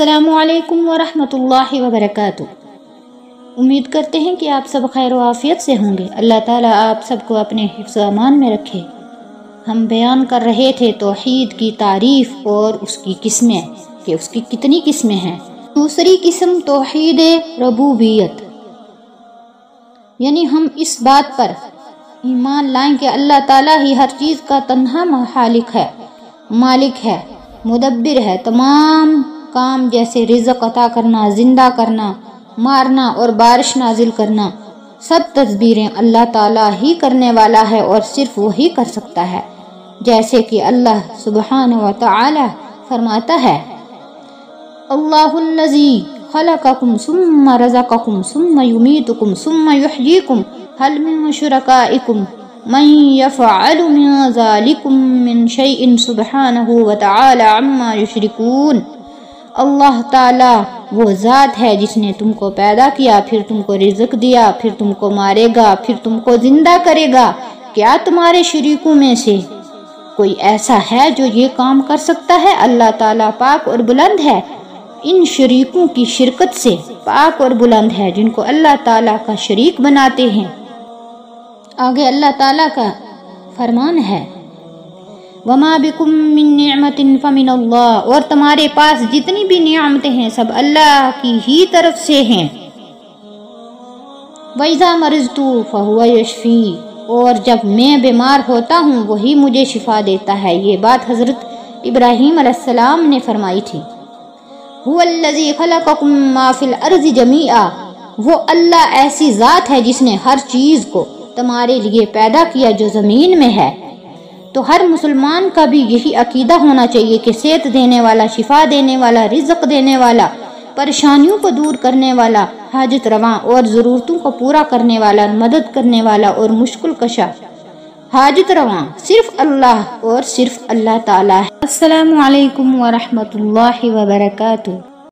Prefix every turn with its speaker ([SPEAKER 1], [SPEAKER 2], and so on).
[SPEAKER 1] السلام علیکم ورحمۃ اللہ وبرکاتہ۔ امید کرتے ہیں کہ آپ سب خیر و عافیت سے ہوں گے۔ اللہ تعالیٰ آپ سب کو اپنے حفظ و امان میں رکھے۔ ہم بیان کر رہے تھے توحید کی تعریف اور اس کی قسمیں کہ اس کی کتنی قسمیں ہیں۔ دوسری قسم توحید ربوبیت، یعنی ہم اس بات پر ایمان لائیں کہ اللہ تعالیٰ ہی ہر چیز کا تنہا خالق ہے، مالک ہے، مدبر ہے۔ تمام کام جیسے رزق عطا کرنا، زندہ کرنا، مارنا اور بارش نازل کرنا، سب تدبیریں اللہ تعالیٰ ہی کرنے والا ہے اور صرف وہی کر سکتا ہے۔ جیسے کہ اللہ سبحانہ و تعالی فرماتا ہے، اللہ الذی خلقکم ثم رزقکم ثم یمیتکم ثم یحییکم هل من شرکائکم من یفعل من ذالکم من شیء سبحانہ و تعالی عما یشرکون۔ اللہ تعالیٰ وہ ذات ہے جس نے تم کو پیدا کیا، پھر تم کو رزق دیا، پھر تم کو مارے گا، پھر تم کو زندہ کرے گا۔ کیا تمہارے شریکوں میں سے کوئی ایسا ہے جو یہ کام کر سکتا ہے؟ اللہ تعالیٰ پاک اور بلند ہے، ان شریکوں کی شرکت سے پاک اور بلند ہے جن کو اللہ تعالیٰ کا شریک بناتے ہیں۔ آگے اللہ تعالیٰ کا فرمان ہے، وَمَا بِكُم مِّن نِّعْمَةٍ فَمِنَ اللَّهِ، اور تمہارے پاس جتنی بھی نعمتیں ہیں سب اللہ کی ہی طرف سے ہیں۔ وَإِذَا مَرِضْتُ فَهُوَ يَشْفِينِ، اور جب میں بیمار ہوتا ہوں وہی مجھے شفا دیتا ہے۔ یہ بات حضرت ابراہیم علیہ السلام نے فرمائی تھی۔ هُوَ الَّذِي خَلَقَكُم مَّا فِي الْأَرْضِ جَمِيعًا، وہ اللہ ایسی ذات ہے جس نے ہر چیز کو تمہارے لیے پیدا کیا جو زمین میں ہے۔ تو ہر مسلمان کا بھی یہی عقیدہ ہونا چاہیے کہ صحت دینے والا، شفا دینے والا، رزق دینے والا، پریشانیوں کو دور کرنے والا، حاجت رواں اور ضرورتوں کو پورا کرنے والا، مدد کرنے والا اور مشکل کشا، حاجت رواں صرف اللہ اور صرف اللہ تعالیٰ ہے۔ السلام علیکم ورحمۃ اللہ وبرکاتہ۔